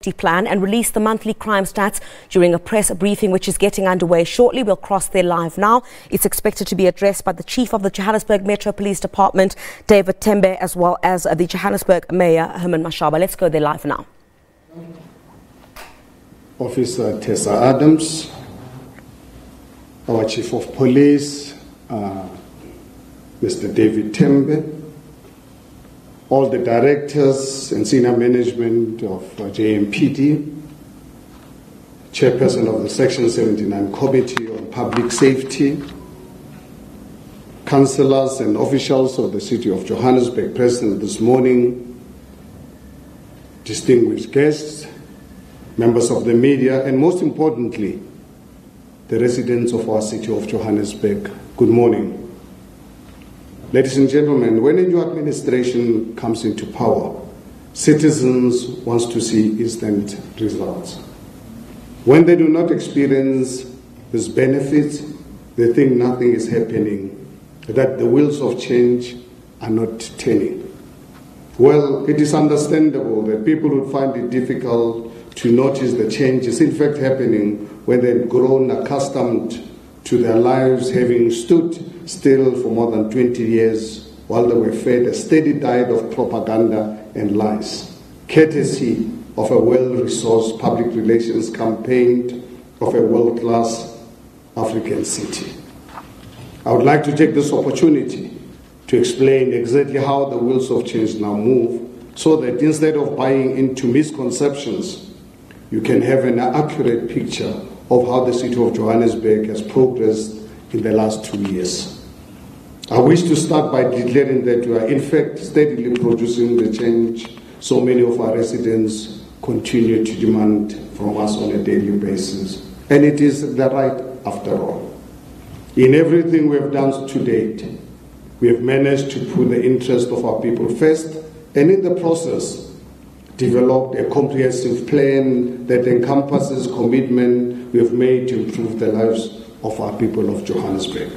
Plan and release the monthly crime stats during a press briefing which is getting underway shortly. We'll cross there live now. It's expected to be addressed by the Chief of the Johannesburg Metro Police Department, David Tembe, as well as the Johannesburg Mayor, Herman Mashaba. Let's go there live now. Officer Tessa Adams, our Chief of Police, Mr. David Tembe, all the directors and senior management of JMPD, chairperson of the Section 79 Committee on Public Safety, councillors and officials of the City of Johannesburg present this morning, distinguished guests, members of the media, and most importantly, the residents of our City of Johannesburg. Good morning. Ladies and gentlemen, when a new administration comes into power, citizens want to see instant results. When they do not experience this benefit, they think nothing is happening, that the wheels of change are not turning. Well, it is understandable that people would find it difficult to notice the changes in fact happening when they've grown accustomed to their lives having stood still for more than 20 years while they were fed a steady diet of propaganda and lies, courtesy of a well-resourced public relations campaign of a world-class African city. I would like to take this opportunity to explain exactly how the wheels of change now move so that instead of buying into misconceptions, you can have an accurate picture of how the City of Johannesburg has progressed in the last 2 years. I wish to start by declaring that we are in fact steadily producing the change so many of our residents continue to demand from us on a daily basis. And it is the right after all. In everything we have done to date, we have managed to put the interest of our people first, and in the process, developed a comprehensive plan that encompasses commitment we have made to improve the lives of our people of Johannesburg.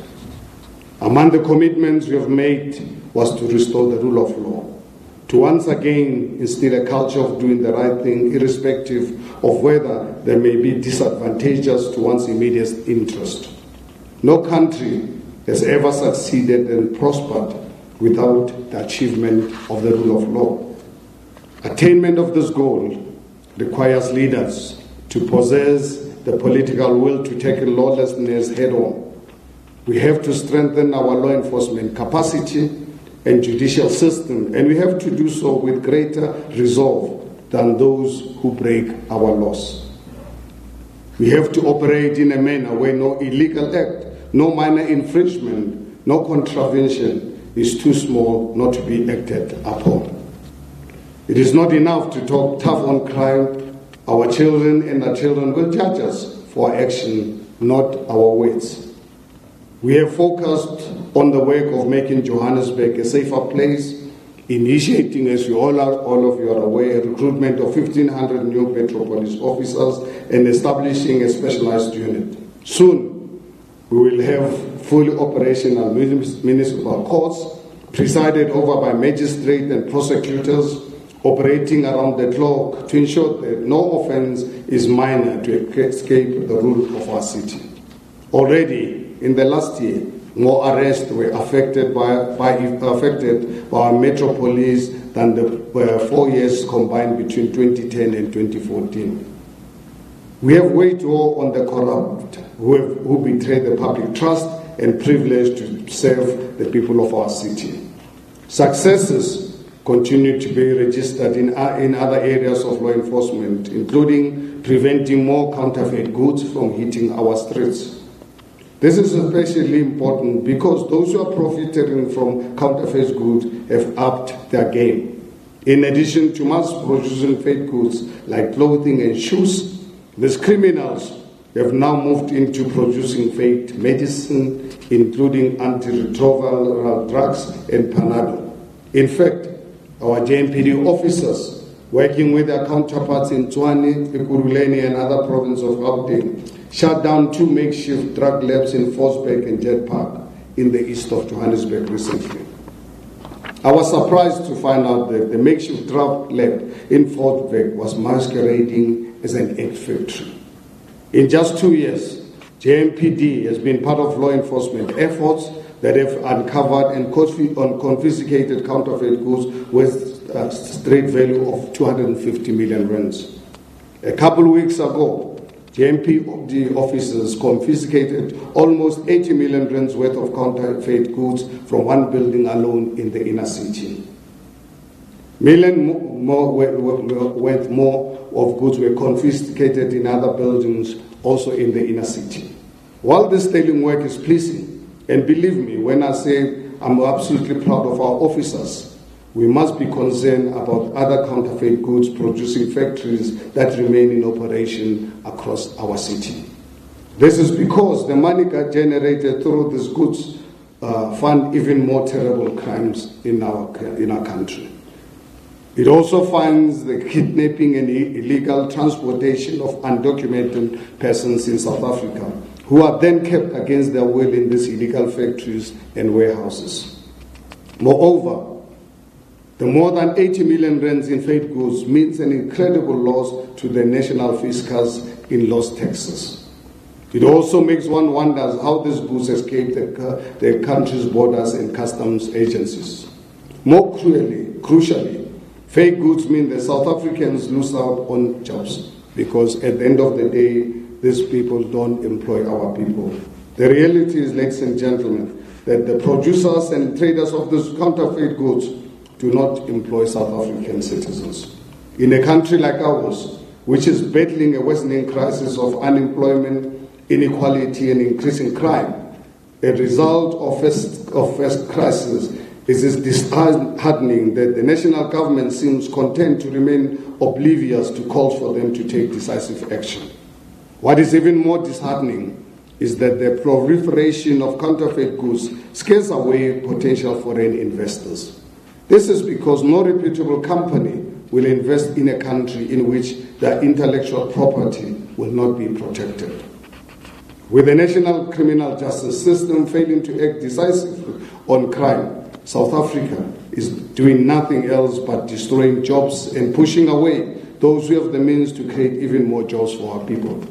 Among the commitments we have made was to restore the rule of law, to once again instill a culture of doing the right thing irrespective of whether there may be disadvantages to one's immediate interest. No country has ever succeeded and prospered without the achievement of the rule of law. Attainment of this goal requires leaders to possess the political will to tackle lawlessness head-on. We have to strengthen our law enforcement capacity and judicial system, and we have to do so with greater resolve than those who break our laws. We have to operate in a manner where no illegal act, no minor infringement, no contravention is too small not to be acted upon. It is not enough to talk tough on crime. Our children and our children will judge us for our action, not our words. We have focused on the work of making Johannesburg a safer place, initiating, as all of you are aware, recruitment of 1,500 new Metro Police officers and establishing a specialized unit. Soon, we will have fully operational municipal courts, presided over by magistrates and prosecutors, operating around the clock to ensure that no offense is minor to escape the rule of our city. Already, in the last year, more arrests were affected by our Metro Police than the 4 years combined between 2010 and 2014. We have waged war on the corrupt who betray the public trust and privilege to serve the people of our city. Successes continue to be registered in other areas of law enforcement, including preventing more counterfeit goods from hitting our streets. This is especially important because those who are profiting from counterfeit goods have upped their game. In addition to mass producing fake goods like clothing and shoes, these criminals have now moved into producing fake medicine, including antiretroviral drugs and Panado. In fact, our JMPD officers, working with their counterparts in Tshwane, Ekurhuleni and other provinces of Gauteng, shut down 2 makeshift drug labs in Forsberg and Jet Park in the east of Johannesburg recently. I was surprised to find out that the makeshift draft lab in Fort Worth was masquerading as an egg factory. In just 2 years, JMPD has been part of law enforcement efforts that have uncovered and confiscated counterfeit goods with a straight value of 250 million rands. A couple of weeks ago, JMPD officers confiscated almost 80 million rands worth of counterfeit goods from one building alone in the inner city. Million worth more of goods were confiscated in other buildings, also in the inner city. While this tailing work is pleasing, and believe me when I say I'm absolutely proud of our officers, we must be concerned about other counterfeit goods producing factories that remain in operation across our city. This is because the money generated through these goods fund even more terrible crimes in our country. It also funds the kidnapping and illegal transportation of undocumented persons in South Africa, who are then kept against their will in these illegal factories and warehouses. Moreover, the more than 80 million rands in fake goods means an incredible loss to the national fiscus in lost taxes. It also makes one wonder how these goods escape the country's borders and customs agencies. More crucially, fake goods mean that South Africans lose out on jobs because at the end of the day, these people don't employ our people. The reality is, ladies and gentlemen, that the producers and traders of these counterfeit goods do not employ South African citizens. In a country like ours, which is battling a worsening crisis of unemployment, inequality, and increasing crime, a result of first crisis is disheartening that the national government seems content to remain oblivious to calls for them to take decisive action. What is even more disheartening is that the proliferation of counterfeit goods scares away potential foreign investors. This is because no reputable company will invest in a country in which their intellectual property will not be protected. With the national criminal justice system failing to act decisively on crime, South Africa is doing nothing else but destroying jobs and pushing away those who have the means to create even more jobs for our people.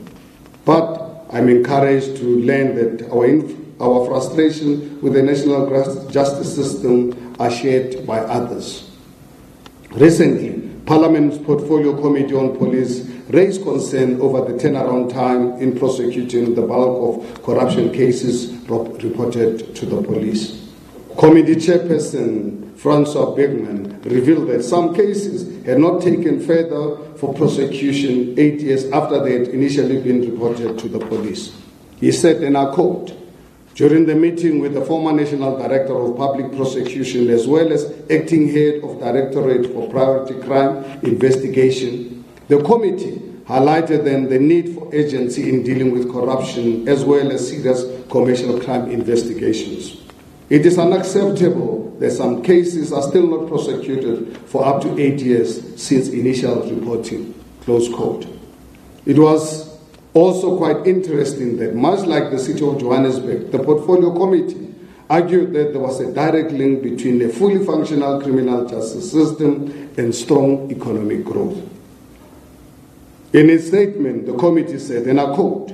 But I'm encouraged to learn that our frustration with the national justice system are shared by others. Recently, Parliament's Portfolio Committee on Police raised concern over the turnaround time in prosecuting the bulk of corruption cases reported to the police. Committee Chairperson Francois Bergman revealed that some cases had not taken further for prosecution 8 years after they had initially been reported to the police. He said, and I quote, "During the meeting with the former National Director of Public Prosecution as well as acting head of Directorate for Priority Crime Investigation, the committee highlighted then the need for agency in dealing with corruption as well as serious commercial crime investigations. It is unacceptable that some cases are still not prosecuted for up to 8 years since initial reporting." Close quote. It was also quite interesting that, much like the City of Johannesburg, the Portfolio Committee argued that there was a direct link between a fully functional criminal justice system and strong economic growth. In its statement, the committee said, and I quote,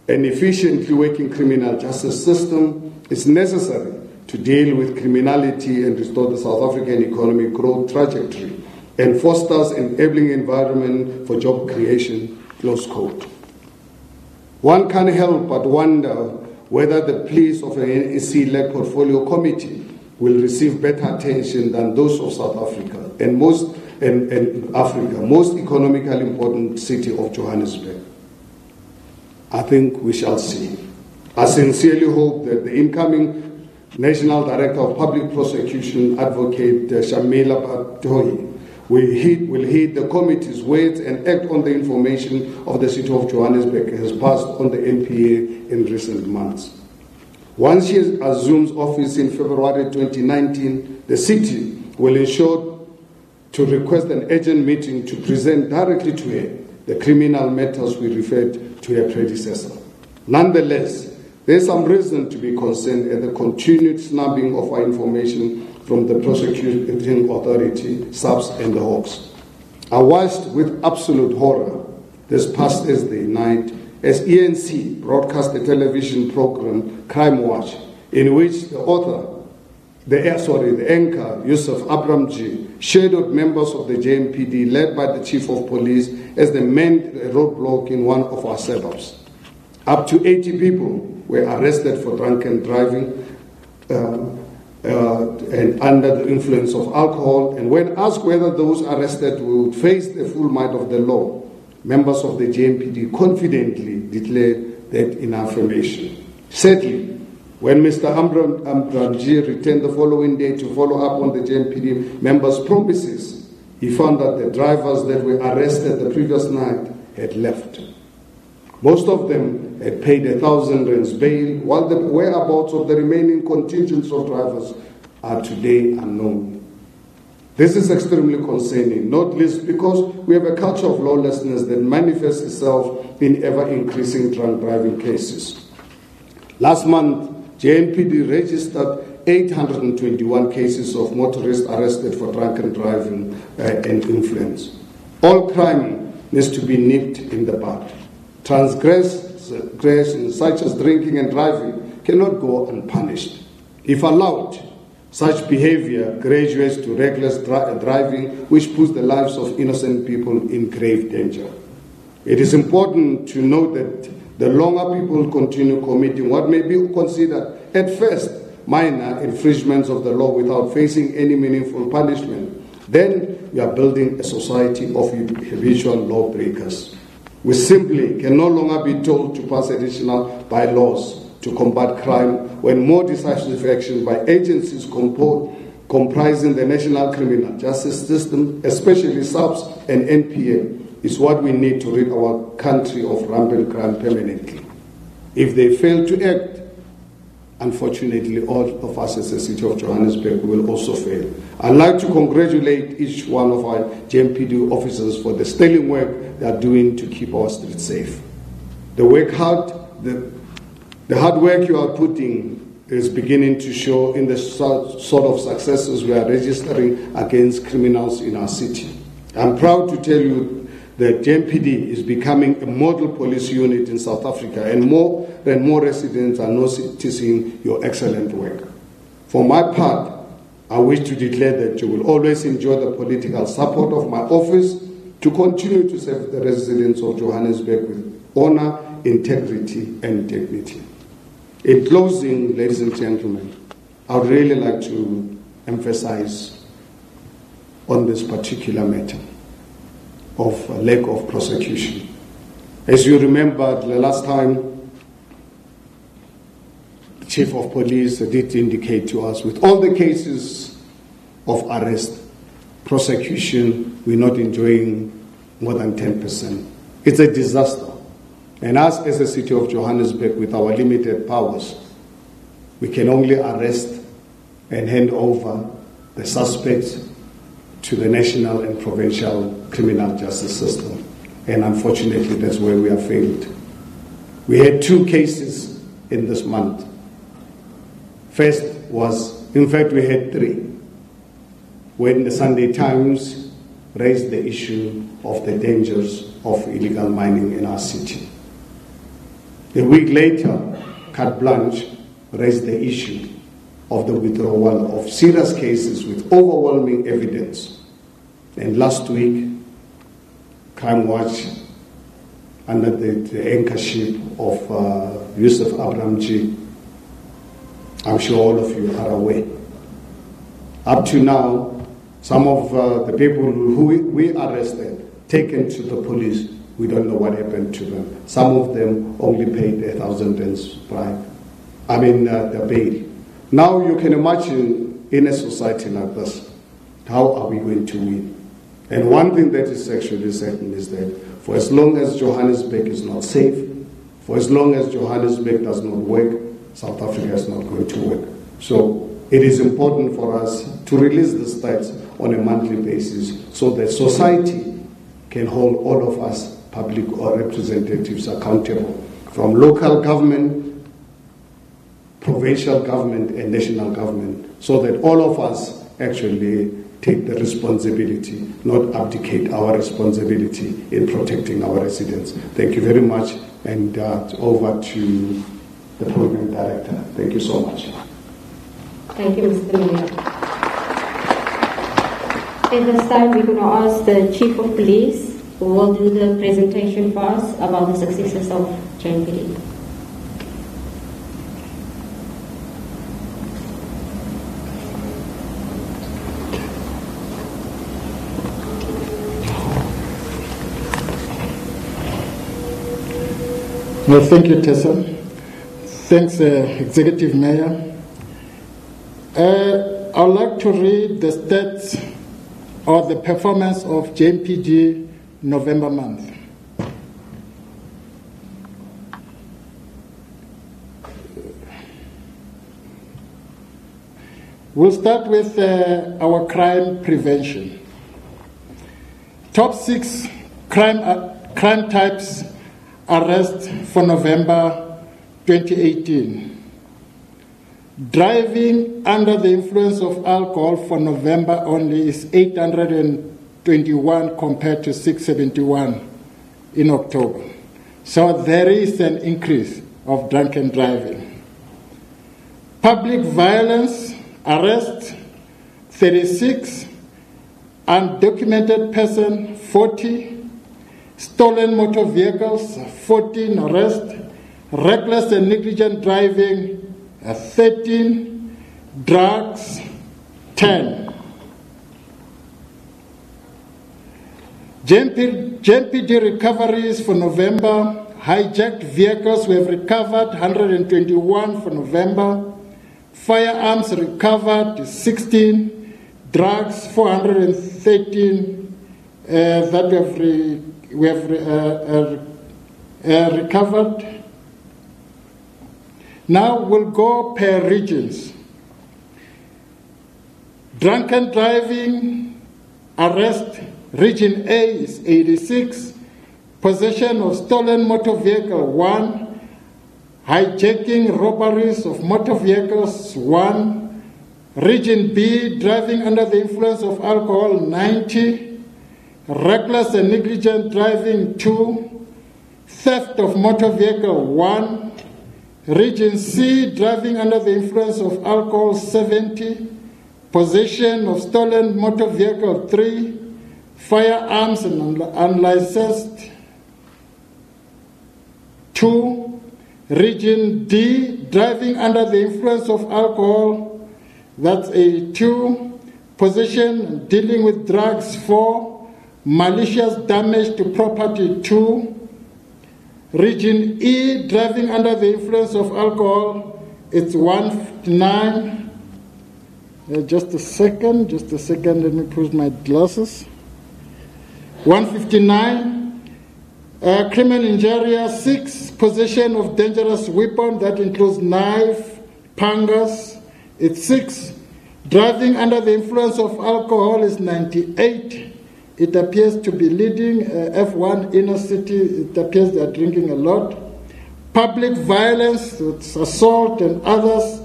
"An efficiently working criminal justice system is necessary to deal with criminality and restore the South African economic growth trajectory and fosters an enabling environment for job creation." Close quote. One can't help but wonder whether the pleas of an NEC-led portfolio committee will receive better attention than those of South Africa and most economically important city of Johannesburg. I think we shall see. I sincerely hope that the incoming National Director of Public Prosecution, Advocate Shamila Batoyi, will heed the committee's words and act on the information of the City of Johannesburg has passed on the NPA in recent months. Once she assumes office in February 2019, the city will ensure to request an urgent meeting to present directly to her the criminal matters we referred to her predecessor. Nonetheless, there is some reason to be concerned at the continued snubbing of our information from the prosecuting authority, SABC and the Hawks. I watched with absolute horror this past Thursday night as ENC broadcast the television program Crime Watch, in which the anchor, Yusuf Abramji, shadowed members of the JMPD led by the Chief of Police as they manned a roadblock in one of our suburbs. Up to 80 people were arrested for drunken driving and under the influence of alcohol, and when asked whether those arrested would face the full might of the law, members of the JMPD confidently declared that in affirmation. Sadly, when Mr. Abramji returned the following day to follow up on the JMPD members' promises, he found that the drivers that were arrested the previous night had left. Most of them had paid 1,000 rands bail, while the whereabouts of the remaining contingents of drivers are today unknown. This is extremely concerning, not least because we have a culture of lawlessness that manifests itself in ever-increasing drunk driving cases. Last month, JMPD registered 821 cases of motorists arrested for drunken driving and influence. All crime needs to be nipped in the bud. Transgressions such as drinking and driving cannot go unpunished. If allowed, such behavior graduates to reckless driving, which puts the lives of innocent people in grave danger. It is important to note that the longer people continue committing what may be considered at first minor infringements of the law without facing any meaningful punishment, then we are building a society of habitual lawbreakers. We simply can no longer be told to pass additional bylaws to combat crime when more decisive action by agencies comprising the National Criminal Justice System, especially SABC and NPA, is what we need to rid our country of rampant crime permanently. If they fail to act, unfortunately, all of us as a city of Johannesburg will also fail. I'd like to congratulate each one of our JMPD officers for the sterling work they are doing to keep our streets safe. The hard work you are putting is beginning to show in the sort of successes we are registering against criminals in our city. I'm proud to tell you that JMPD is becoming a model police unit in South Africa, and more residents are noticing your excellent work. For my part, I wish to declare that you will always enjoy the political support of my office to continue to serve the residents of Johannesburg with honor, integrity, and dignity. In closing, ladies and gentlemen, I would really like to emphasize on this particular matter of lack of prosecution. As you remember, the last time the Chief of Police did indicate to us, with all the cases of arrest, prosecution, we're not enjoying more than 10%. It's a disaster. And us as a city of Johannesburg, with our limited powers, we can only arrest and hand over the suspects to the national and provincial criminal justice system. And unfortunately, that's where we have failed. We had 2 cases in this month. First was, in fact, we had 3, when the Sunday Times raised the issue of the dangers of illegal mining in our city. A week later, Carte Blanche raised the issue of the withdrawal of serious cases with overwhelming evidence. And last week, Crime Watch, under the anchorship of Yusuf Abramji, I'm sure all of you are aware. Up to now, some of the people who we arrested, taken to the police, we don't know what happened to them. Some of them only paid 1,000 rands bribe. The bail. Now you can imagine in a society like this, how are we going to win? And one thing that is actually certain is that for as long as Johannesburg is not safe, for as long as Johannesburg does not work, South Africa is not going to work. So it is important for us to release the stats on a monthly basis so that society can hold all of us, public or representatives, accountable, from local government provincial government and national government, so that all of us actually take the responsibility, not abdicate our responsibility in protecting our residents. Thank you very much, and over to the program director. Thank you so much. Thank you, Mr. Mayor. At this time, we're going to ask the Chief of Police, who will do the presentation for us about the successes of JMPD. Well, thank you, Tessa. Thanks, Executive Mayor. I would like to read the stats or the performance of JMPD November month. We'll start with our crime prevention. Top 6 crime types arrest for November 2018. Driving under the influence of alcohol for November only is 821 compared to 671 in October. So there is an increase of drunken driving. Public violence arrest 36, undocumented person 40, stolen motor vehicles 14 arrests, reckless and negligent driving 13, drugs 10. JMPD recoveries for November: hijacked vehicles we have recovered 121 for November, firearms recovered 16, drugs 413 that we have recovered. Now we'll go per regions. Drunken driving arrest, region A is 86, possession of stolen motor vehicle 1, hijacking robberies of motor vehicles 1, region B driving under the influence of alcohol 90, reckless and negligent driving 2, theft of motor vehicle 1, region C driving under the influence of alcohol 70, possession of stolen motor vehicle 3, firearms and unlicensed 2, region D driving under the influence of alcohol, that's a 2, possession and dealing with drugs 4, malicious damage to property 2, region E driving under the influence of alcohol, it's 159. Just a second, let me put my glasses. 159, criminal injury 6, possession of dangerous weapon, that includes knife, pangas, it's 6. Driving under the influence of alcohol is 98. It appears to be leading. F1 inner city, it appears they are drinking a lot. Public violence, it's assault and others,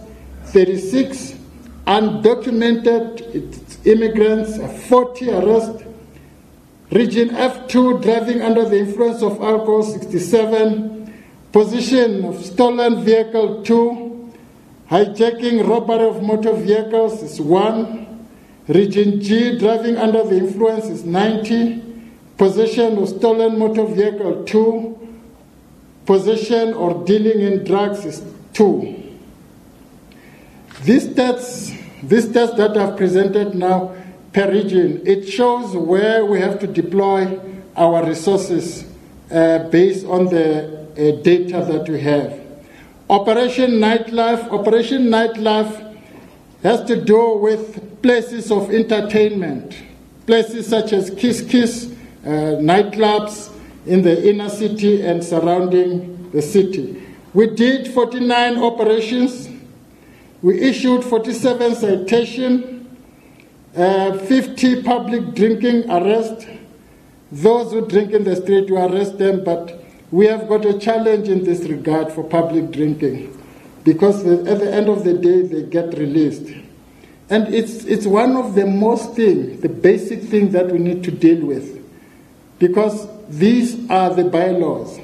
36. Undocumented, it's immigrants, 40 arrests. Region F2, driving under the influence of alcohol, 67. Possession of stolen vehicle 2. Hijacking, robbery of motor vehicles is 1. Region G, driving under the influence is 90. Possession of stolen motor vehicle 2. Possession or dealing in drugs is 2. These stats that I've presented now per region, it shows where we have to deploy our resources based on the data that we have. Operation Nightlife has to do with places of entertainment, places such as Kiss Kiss, nightclubs in the inner city and surrounding the city. We did 49 operations. We issued 47 citations, 50 public drinking arrests. Those who drink in the street, we arrest them, but we have got a challenge in this regard for public drinking. because at the end of the day they get released. And it's one of the the basic things that we need to deal with, because these are the bylaws.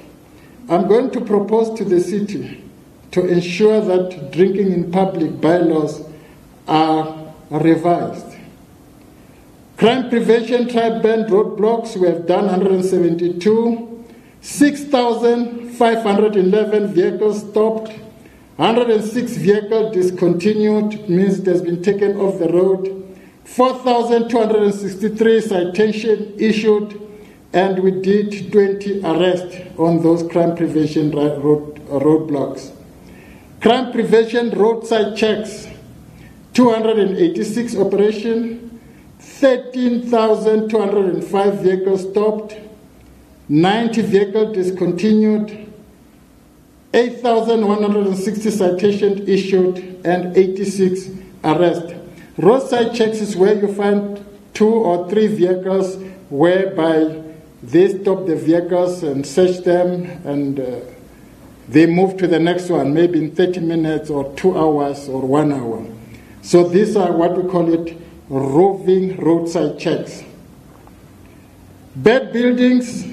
I'm going to propose to the city to ensure that drinking in public bylaws are revised. Crime prevention tribe banned roadblocks, we have done 172. 6,511 vehicles stopped. 106 vehicles discontinued, means it has been taken off the road. 4,263 citations issued, and we did 20 arrests on those crime prevention roadblocks. Crime prevention roadside checks, 286 operations, 13,205 vehicles stopped, 90 vehicles discontinued, 8,160 citations issued, and 86 arrests. Roadside checks is where you find 2 or 3 vehicles whereby they stop the vehicles and search them, and they move to the next one, maybe in 30 minutes or 2 hours or 1 hour. So these are what we call it roving roadside checks. Bad buildings,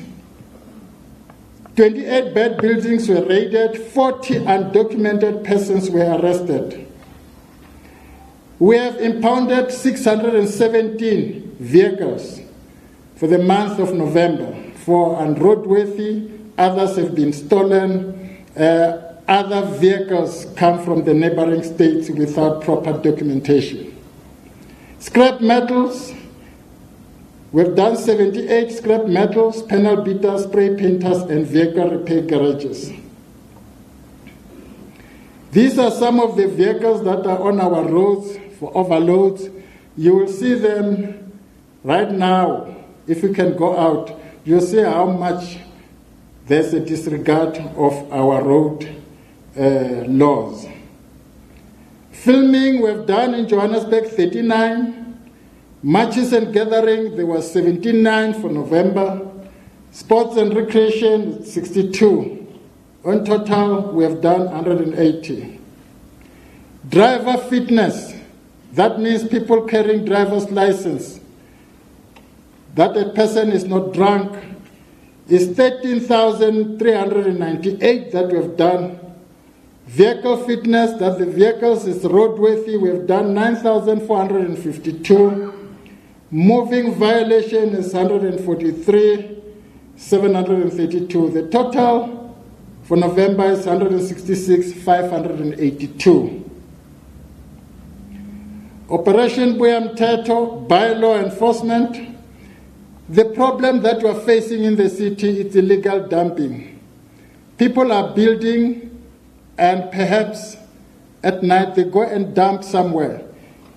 28 bad buildings were raided, 40 undocumented persons were arrested. We have impounded 617 vehicles for the month of November for unroadworthy, others have been stolen, other vehicles come from the neighboring states without proper documentation. Scrap metals, we've done 78 scrap metals, panel beaters, spray painters, and vehicle repair garages. These are some of the vehicles that are on our roads for overloads. You will see them right now. If you can go out, you'll see how much there's a disregard of our road laws. Filming, we've done in Johannesburg 39. Marches and gathering, there was 79 for November. Sports and recreation, 62. On total, we have done 180. Driver fitness, that means people carrying driver's license, that a person is not drunk, is 13,398 that we have done. Vehicle fitness, that the vehicles is roadworthy, we have done 9,452. Moving violation is 143,732. The total for November is 166,582. Operation Braamfontein, bylaw enforcement. The problem that we are facing in the city is illegal dumping. People are building, and perhaps at night they go and dump somewhere.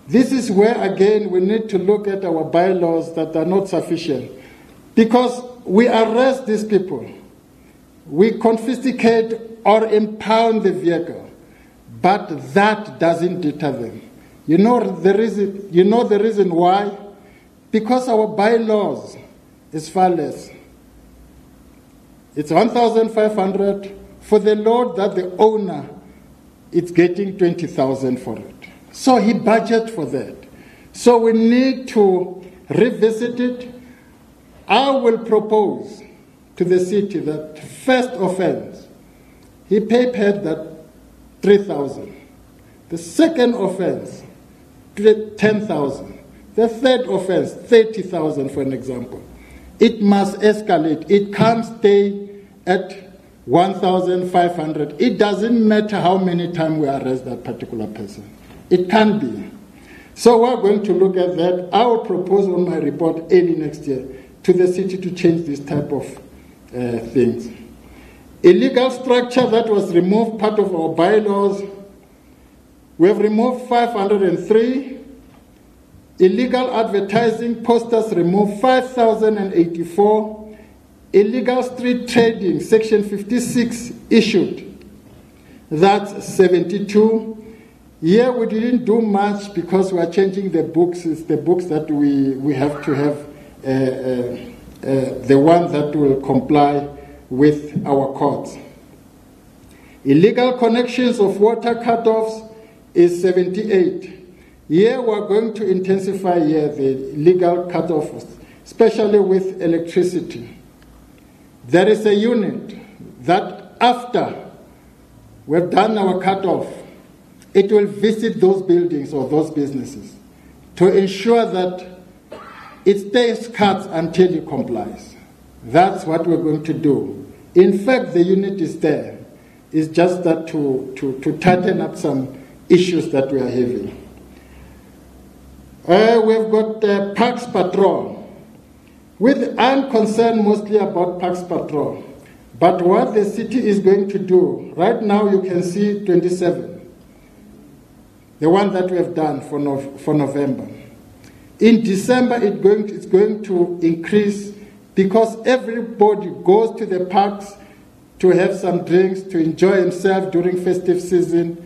This is where, again, we need to look at our bylaws that are not sufficient. Because we arrest these people, we confiscate or impound the vehicle, but that doesn't deter them. You know the reason why? Because our bylaws is far less. It's 1,500 for the load that the owner is getting 20,000 for it. So he budgeted for that. So we need to revisit it. I will propose to the city that first offense, he paid that 3,000. The second offense, 10,000. The third offense, 30,000 for an example. It must escalate. It can't stay at 1,500. It doesn't matter how many times we arrest that particular person. It can be. So we're going to look at that. I will propose on my report early next year to the city to change this type of things. Illegal structure that was removed, part of our bylaws. We have removed 503. Illegal advertising posters removed 5,084. Illegal street trading, section 56 issued. That's 72. Here we didn't do much because we are changing the books. It's the books that we have to have the one that will comply with our courts. Illegal connections of water cutoffs is 78. Here we're going to intensify the illegal cutoffs, especially with electricity. There is a unit that after we've done our cutoff, it will visit those buildings or those businesses to ensure that it stays cut until it complies. That's what we're going to do. In fact, the unit is there. It's just that to tighten up some issues that we are having. We've got Parks Patrol. I'm concerned mostly about Parks Patrol. But what the city is going to do, right now you can see 27, the one that we have done for November. In December, it's going to increase because everybody goes to the parks to have some drinks, to enjoy himself during festive season.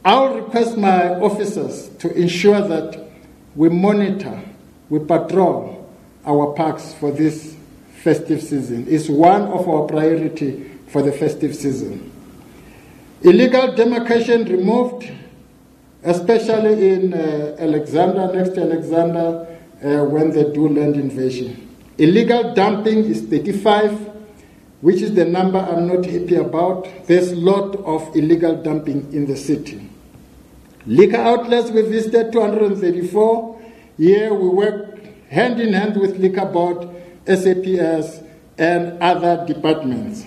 I'll request my officers to ensure that we monitor, we patrol our parks for this festive season. It's one of our priority for the festive season. Illegal demarcation removed, especially in Alexander, next to Alexander, when they do land invasion. Illegal dumping is 35, which is the number I'm not happy about. There's a lot of illegal dumping in the city. Liquor outlets, we visited 234. Here we work hand in hand with Liquor Board, SAPS, and other departments.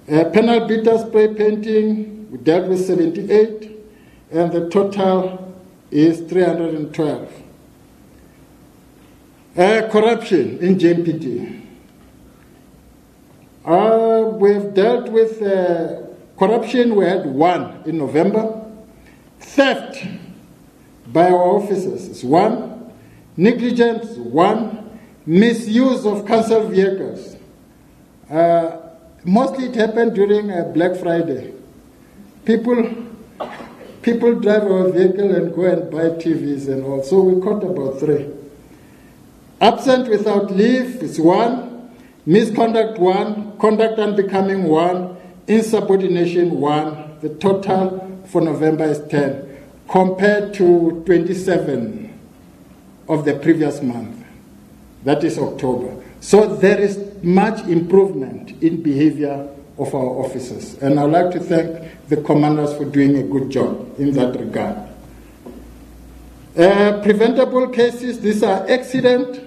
Penal beater spray painting, we dealt with 78. And the total is 312. Corruption in JMPD. We've dealt with corruption, we had 1 in November. Theft by our officers is 1. Negligence, 1. Misuse of council vehicles. Mostly it happened during Black Friday. People drive our vehicle and go and buy TVs and all. So we caught about 3. Absent without leave is 1. Misconduct 1. Conduct unbecoming 1. Insubordination 1. The total for November is 10, compared to 27 of the previous month. That is October. So there is much improvement in behavior of our officers. And I'd like to thank the commanders for doing a good job in that regard. Preventable cases, these are accident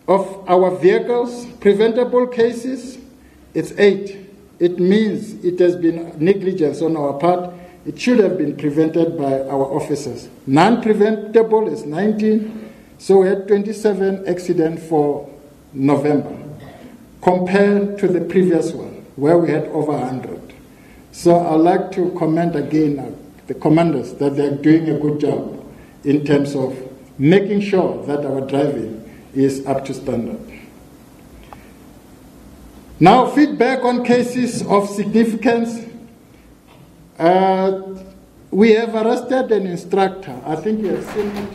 of our vehicles. Preventable cases, it's 8. It means it has been negligence on our part. It should have been prevented by our officers. Non-preventable is 19. So we had 27 accidents for November, compared to the previous one, where we had over 100. So I'd like to commend again the commanders that they're doing a good job in terms of making sure that our driving is up to standard. Now, feedback on cases of significance. We have arrested an instructor. I think you have seen it.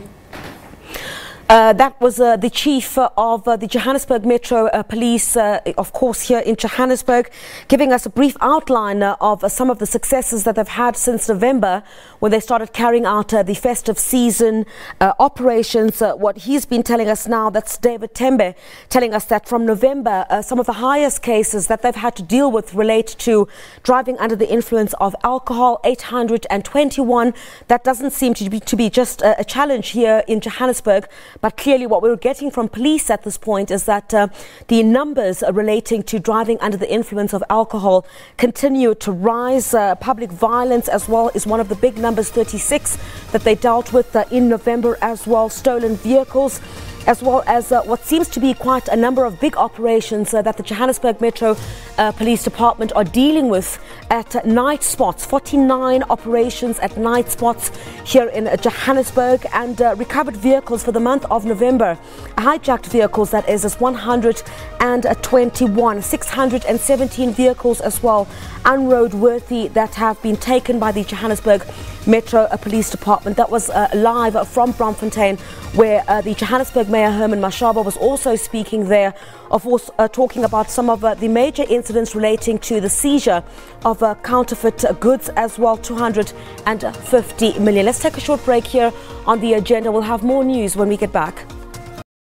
That was the chief of the Johannesburg Metro Police, of course, here in Johannesburg, giving us a brief outline of some of the successes that they've had since November when they started carrying out the festive season operations. What he's been telling us now, that's David Tembe, telling us that from November, some of the highest cases that they've had to deal with relate to driving under the influence of alcohol, 821. That doesn't seem to be just a challenge here in Johannesburg. But clearly what we're getting from police at this point is that the numbers relating to driving under the influence of alcohol continue to rise. Public violence as well is one of the big numbers, 36, that they dealt with in November as well. Stolen vehicles, as well as what seems to be quite a number of big operations that the Johannesburg Metro Police Department are dealing with at night spots. 49 operations at night spots here in Johannesburg, and recovered vehicles for the month of November. Hijacked vehicles, that is 121. 617 vehicles as well, unroadworthy, that have been taken by the Johannesburg Metro Police Department. That was live from Braamfontein, where the Johannesburg Mayor Herman Mashaba was also speaking there, of course, talking about some of the major incidents relating to the seizure of counterfeit goods as well, 250 million. Let's take a short break here on the agenda. We'll have more news when we get back.